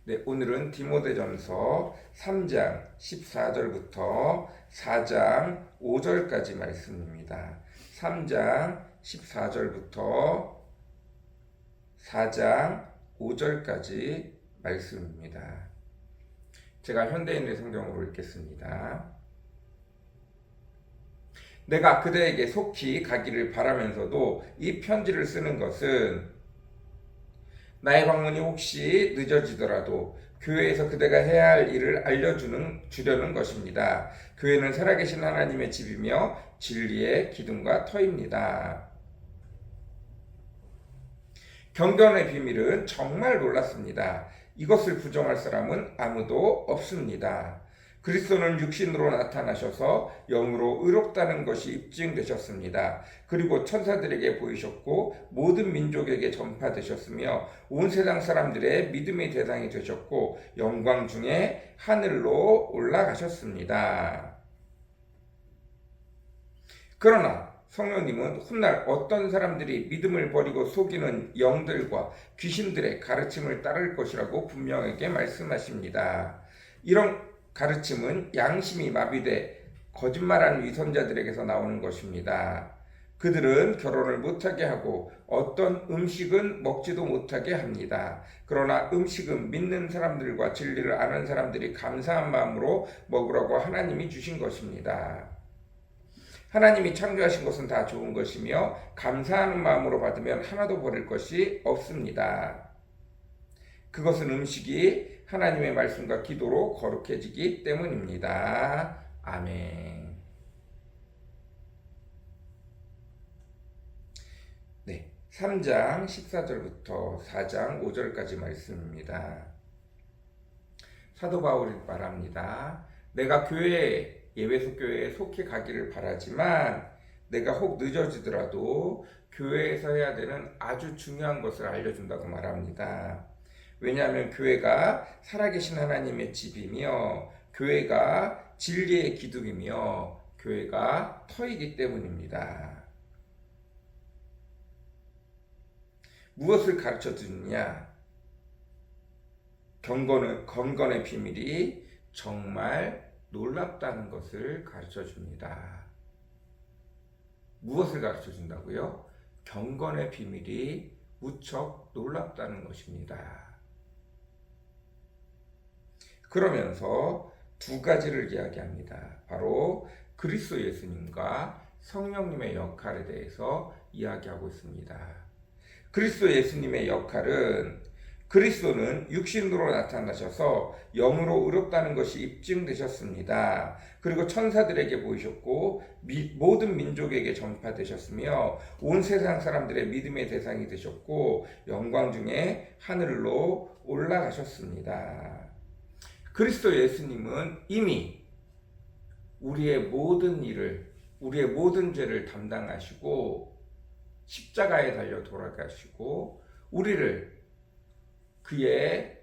네, 오늘은 디모데전서 3장 14절부터 4장 5절까지 말씀입니다. 3장 14절부터 4장 5절까지 말씀입니다. 제가 현대인의 성경으로 읽겠습니다. 내가 그대에게 속히 가기를 바라면서도 이 편지를 쓰는 것은 나의 방문이 혹시 늦어지더라도 교회에서 그대가 해야 할 일을 주려는 것입니다. 교회는 살아계신 하나님의 집이며 진리의 기둥과 터입니다. 경건의 비밀은 정말 놀랐습니다. 이것을 부정할 사람은 아무도 없습니다. 그리스도는 육신으로 나타나셔서 영으로 의롭다는 것이 입증되셨습니다. 그리고 천사들에게 보이셨고 모든 민족에게 전파되셨으며 온 세상 사람들의 믿음의 대상이 되셨고 영광 중에 하늘로 올라가셨습니다. 그러나 성령님은 훗날 어떤 사람들이 믿음을 버리고 속이는 영들과 귀신들의 가르침을 따를 것이라고 분명하게 말씀하십니다. 이런 가르침은 양심이 마비돼 거짓말하는 위선자들에게서 나오는 것입니다. 그들은 결혼을 못하게 하고 어떤 음식은 먹지도 못하게 합니다. 그러나 음식은 믿는 사람들과 진리를 아는 사람들이 감사한 마음으로 먹으라고 하나님이 주신 것입니다. 하나님이 창조하신 것은 다 좋은 것이며 감사하는 마음으로 받으면 하나도 버릴 것이 없습니다. 그것은 음식이 하나님의 말씀과 기도로 거룩해지기 때문입니다. 아멘. 네, 3장 14절부터 4장 5절까지 말씀입니다. 사도 바울이 말합니다. 내가 예배소 교회에 속히 가기를 바라지만 내가 혹 늦어지더라도 교회에서 해야 되는 아주 중요한 것을 알려준다고 말합니다. 왜냐하면 교회가 살아계신 하나님의 집이며 교회가 진리의 기둥이며 교회가 터이기 때문입니다. 무엇을 가르쳐 주느냐? 경건의 비밀이 정말 놀랍다는 것을 가르쳐 줍니다. 무엇을 가르쳐 준다고요? 경건의 비밀이 무척 놀랍다는 것입니다. 그러면서 두 가지를 이야기합니다. 바로 그리스도 예수님과 성령님의 역할에 대해서 이야기하고 있습니다. 그리스도 예수님의 역할은 그리스도는 육신으로 나타나셔서 영으로 의롭다는 것이 입증되셨습니다. 그리고 천사들에게 보이셨고 모든 민족에게 전파되셨으며 온 세상 사람들의 믿음의 대상이 되셨고 영광 중에 하늘로 올라가셨습니다. 그리스도 예수님은 이미 우리의 모든 죄를 담당하시고 십자가에 달려 돌아가시고 우리를 그의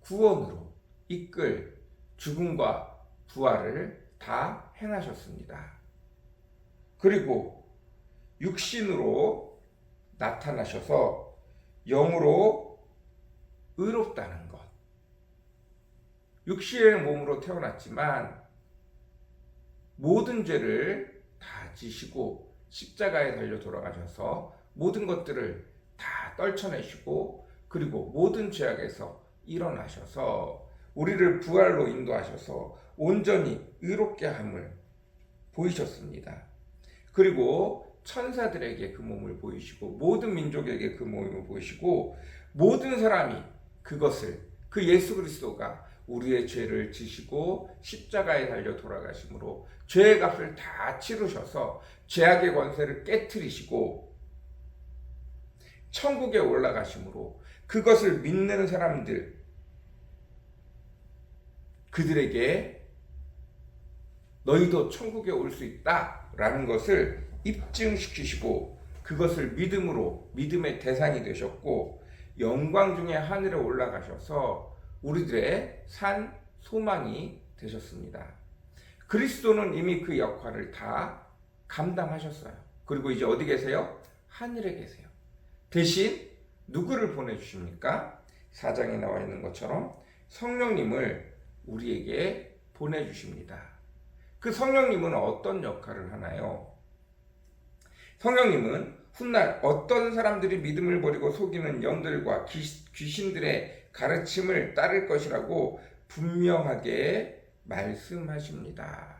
구원으로 이끌 죽음과 부활을 다 행하셨습니다. 그리고 육신으로 나타나셔서 영으로 의롭다는 것. 육신의 몸으로 태어났지만 모든 죄를 다 지시고 십자가에 달려 돌아가셔서 모든 것들을 다 떨쳐내시고 그리고 모든 죄악에서 일어나셔서 우리를 부활로 인도하셔서 온전히 의롭게 함을 보이셨습니다. 그리고 천사들에게 그 몸을 보이시고 모든 민족에게 그 몸을 보이시고 모든 사람이 그 예수 그리스도가 우리의 죄를 지시고 십자가에 달려 돌아가심으로 죄의 값을 다 치르셔서 죄악의 권세를 깨트리시고 천국에 올라가심으로 그것을 믿는 사람들 그들에게 너희도 천국에 올 수 있다라는 것을 입증시키시고 그것을 믿음의 대상이 되셨고 영광 중에 하늘에 올라가셔서 우리들의 산 소망이 되셨습니다. 그리스도는 이미 그 역할을 다 감당하셨어요. 그리고 이제 어디 계세요? 하늘에 계세요. 대신 누구를 보내주십니까? 4장에 나와 있는 것처럼 성령님을 우리에게 보내주십니다. 그 성령님은 어떤 역할을 하나요? 성령님은 훗날 어떤 사람들이 믿음을 버리고 속이는 영들과 귀신들의 가르침을 따를 것이라고 분명하게 말씀하십니다.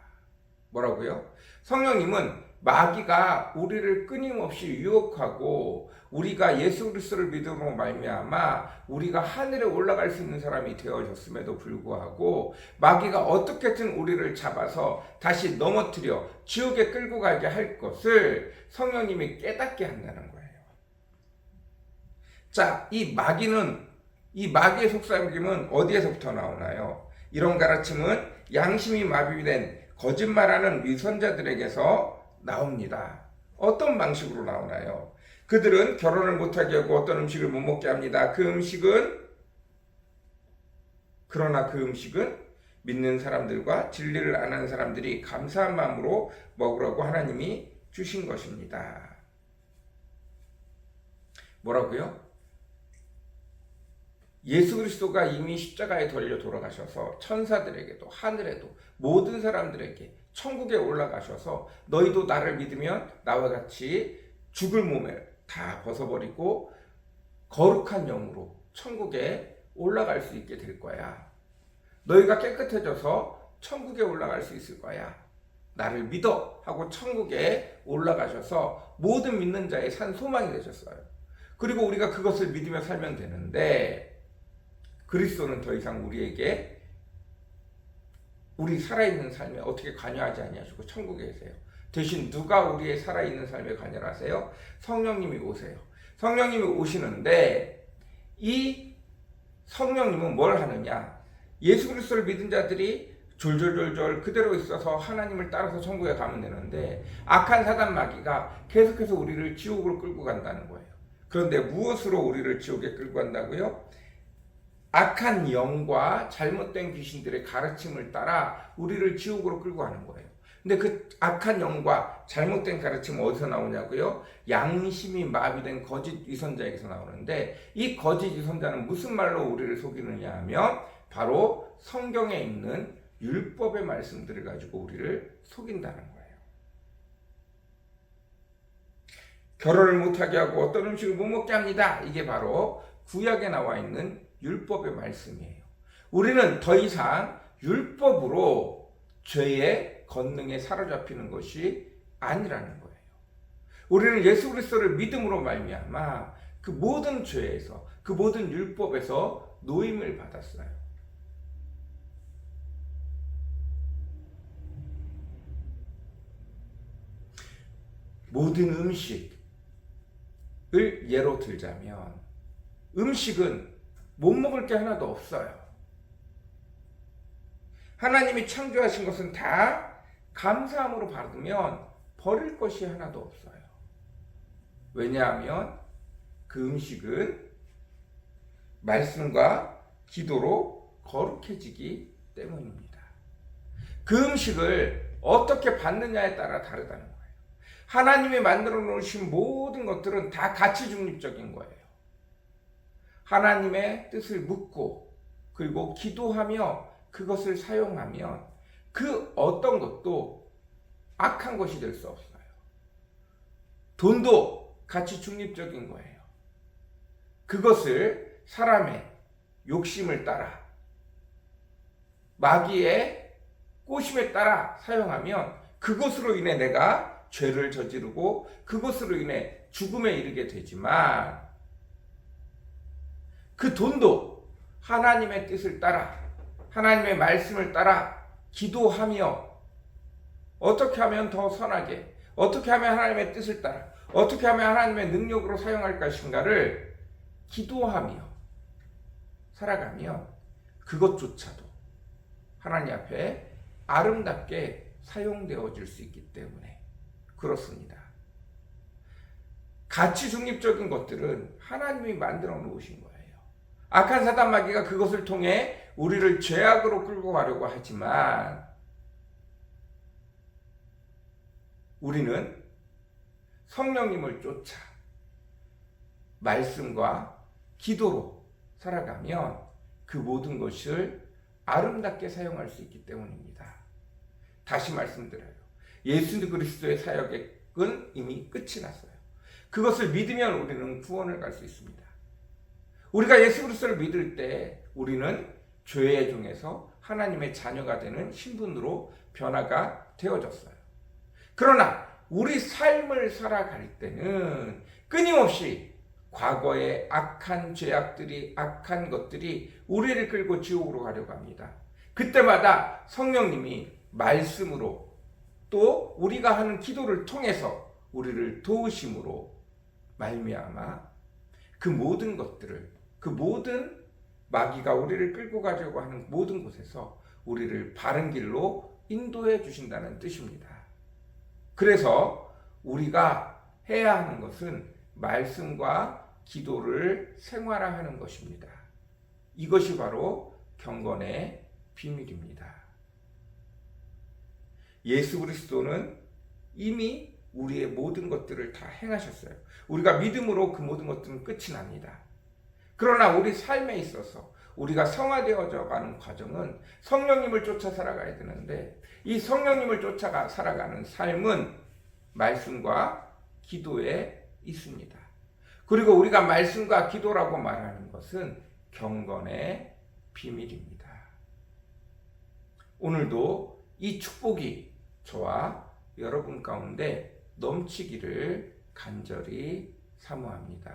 뭐라고요? 성령님은 마귀가 우리를 끊임없이 유혹하고 우리가 예수 그리스도를 믿음으로 말미암아 우리가 하늘에 올라갈 수 있는 사람이 되어졌음에도 불구하고 마귀가 어떻게든 우리를 잡아서 다시 넘어뜨려 지옥에 끌고 가게 할 것을 성령님이 깨닫게 한다는 거예요. 자, 이 마귀의 속삭임은 어디에서부터 나오나요? 이런 가르침은 양심이 마비된 거짓말하는 위선자들에게서 나옵니다. 어떤 방식으로 나오나요? 그들은 결혼을 못하게 하고 어떤 음식을 못 먹게 합니다. 그러나 그 음식은 믿는 사람들과 진리를 안 하는 사람들이 감사한 마음으로 먹으라고 하나님이 주신 것입니다. 뭐라고요? 예수 그리스도가 이미 십자가에 달려 돌아가셔서 천사들에게도 하늘에도 모든 사람들에게 천국에 올라가셔서 너희도 나를 믿으면 나와 같이 죽을 몸을 다 벗어버리고 거룩한 영으로 천국에 올라갈 수 있게 될 거야. 너희가 깨끗해져서 천국에 올라갈 수 있을 거야. 나를 믿어 하고 천국에 올라가셔서 모든 믿는 자의 산 소망이 되셨어요. 그리고 우리가 그것을 믿으며 살면 되는데 그리스도는 더 이상 우리에게 우리 살아있는 삶에 어떻게 관여하지 아니하시고 천국에 계세요. 대신 누가 우리의 살아있는 삶에 관여를 하세요? 성령님이 오세요. 성령님이 오시는데 이 성령님은 뭘 하느냐? 예수 그리스도를 믿은 자들이 졸졸졸졸 그대로 있어서 하나님을 따라서 천국에 가면 되는데 악한 사단 마귀가 계속해서 우리를 지옥으로 끌고 간다는 거예요. 그런데 무엇으로 우리를 지옥에 끌고 간다고요? 악한 영과 잘못된 귀신들의 가르침을 따라 우리를 지옥으로 끌고 가는 거예요. 근데 그 악한 영과 잘못된 가르침은 어디서 나오냐고요? 양심이 마비된 거짓 위선자에게서 나오는데 이 거짓 위선자는 무슨 말로 우리를 속이느냐 하면 바로 성경에 있는 율법의 말씀들을 가지고 우리를 속인다는 거예요. 결혼을 못하게 하고 어떤 음식을 못 먹게 합니다. 이게 바로 구약에 나와 있는 율법의 말씀이에요. 우리는 더 이상 율법으로 죄의 권능에 사로잡히는 것이 아니라는 거예요. 우리는 예수 그리스도를 믿음으로 말미암아 그 모든 죄에서 그 모든 율법에서 노임을 받았어요. 모든 음식을 예로 들자면 음식은 못 먹을 게 하나도 없어요. 하나님이 창조하신 것은 다 감사함으로 받으면 버릴 것이 하나도 없어요. 왜냐하면 그 음식은 말씀과 기도로 거룩해지기 때문입니다. 그 음식을 어떻게 받느냐에 따라 다르다는 거예요. 하나님이 만들어 놓으신 모든 것들은 다 가치 중립적인 거예요. 하나님의 뜻을 묻고 그리고 기도하며 그것을 사용하면 그 어떤 것도 악한 것이 될 수 없어요. 돈도 가치 중립적인 거예요. 그것을 사람의 욕심을 따라 마귀의 꼬심에 따라 사용하면 그것으로 인해 내가 죄를 저지르고 그것으로 인해 죽음에 이르게 되지만 그 돈도 하나님의 뜻을 따라 하나님의 말씀을 따라 기도하며 어떻게 하면 더 선하게 어떻게 하면 하나님의 뜻을 따라 어떻게 하면 하나님의 능력으로 사용할 것인가를 기도하며 살아가면 그것조차도 하나님 앞에 아름답게 사용되어질 수 있기 때문에 그렇습니다. 가치 중립적인 것들은 하나님이 만들어 놓으신 거예요. 악한 사단 마귀가 그것을 통해 우리를 죄악으로 끌고 가려고 하지만 우리는 성령님을 쫓아 말씀과 기도로 살아가면 그 모든 것을 아름답게 사용할 수 있기 때문입니다. 다시 말씀드려요. 예수 그리스도의 사역은 이미 끝이 났어요. 그것을 믿으면 우리는 구원을 갈 수 있습니다. 우리가 예수 그리스도를 믿을 때 우리는 죄의 종에서 하나님의 자녀가 되는 신분으로 변화가 되어졌어요. 그러나 우리 삶을 살아갈 때는 끊임없이 과거의 악한 죄악들이, 악한 것들이 우리를 끌고 지옥으로 가려고 합니다. 그때마다 성령님이 말씀으로 또 우리가 하는 기도를 통해서 우리를 도우심으로 말미암아 그 모든 것들을, 그 모든 마귀가 우리를 끌고 가려고 하는 모든 곳에서 우리를 바른 길로 인도해 주신다는 뜻입니다. 그래서 우리가 해야 하는 것은 말씀과 기도를 생활화하는 것입니다. 이것이 바로 경건의 비밀입니다. 예수 그리스도는 이미 우리의 모든 것들을 다 행하셨어요. 우리가 믿음으로 그 모든 것들은 끝이 납니다. 그러나 우리 삶에 있어서 우리가 성화되어져 가는 과정은 성령님을 쫓아 살아가야 되는데, 이 성령님을 쫓아가 살아가는 삶은 말씀과 기도에 있습니다. 그리고 우리가 말씀과 기도라고 말하는 것은 경건의 비밀입니다. 오늘도 이 축복이 저와 여러분 가운데 넘치기를 간절히 사모합니다.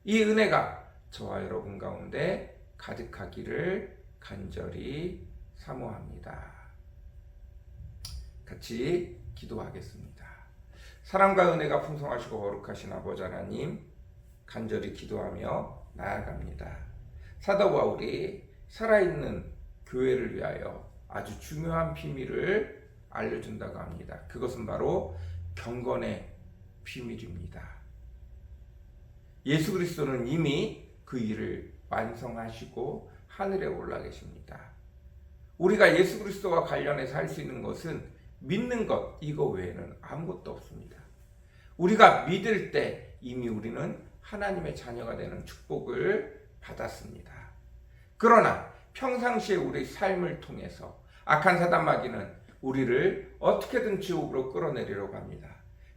이 은혜가 저와 여러분 가운데 가득하기를 간절히 사모합니다. 같이 기도하겠습니다. 사랑과 은혜가 풍성하시고 거룩하신 아버지 하나님, 간절히 기도하며 나아갑니다. 사도 바울이 살아있는 교회를 위하여 아주 중요한 비밀을 알려준다고 합니다. 그것은 바로 경건의 비밀입니다. 예수 그리스도는 이미 그 일을 완성하시고 하늘에 올라 계십니다. 우리가 예수 그리스도와 관련해서 할 수 있는 것은 믿는 것, 이거 외에는 아무것도 없습니다. 우리가 믿을 때 이미 우리는 하나님의 자녀가 되는 축복을 받았습니다. 그러나 평상시에 우리 삶을 통해서 악한 사단 마귀는 우리를 어떻게든 지옥으로 끌어내리려고 합니다.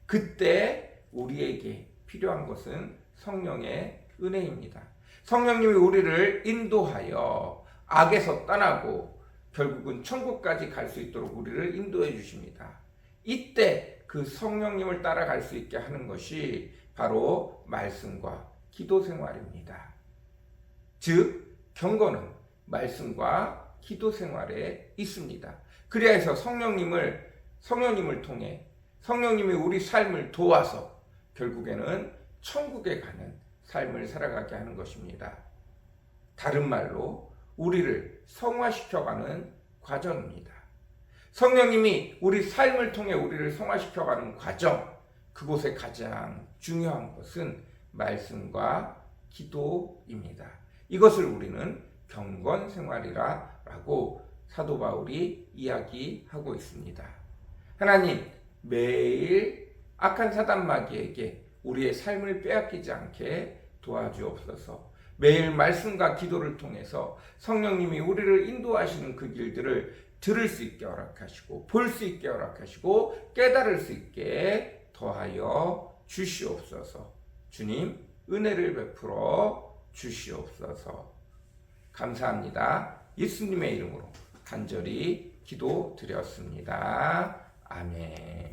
그때 우리에게 필요한 것은 성령의 은혜입니다. 성령님이 우리를 인도하여 악에서 떠나고 결국은 천국까지 갈 수 있도록 우리를 인도해 주십니다. 이때 그 성령님을 따라갈 수 있게 하는 것이 바로 말씀과 기도 생활입니다. 즉 경건은 말씀과 기도 생활에 있습니다. 그래야 해서 성령님을 통해 성령님이 우리 삶을 도와서 결국에는 천국에 가는 삶을 살아가게 하는 것입니다. 다른 말로 우리를 성화시켜가는 과정입니다. 성령님이 우리 삶을 통해 우리를 성화시켜가는 과정, 그곳에 가장 중요한 것은 말씀과 기도입니다. 이것을 우리는 경건 생활이라고 사도 바울이 이야기하고 있습니다. 하나님, 매일 악한 사단 마귀에게 우리의 삶을 빼앗기지 않게 도와주옵소서. 매일 말씀과 기도를 통해서 성령님이 우리를 인도하시는 그 길들을 들을 수 있게 허락하시고 볼 수 있게 허락하시고 깨달을 수 있게 더하여 주시옵소서. 주님, 은혜를 베풀어 주시옵소서. 감사합니다. 예수님의 이름으로 간절히 기도드렸습니다. 아멘.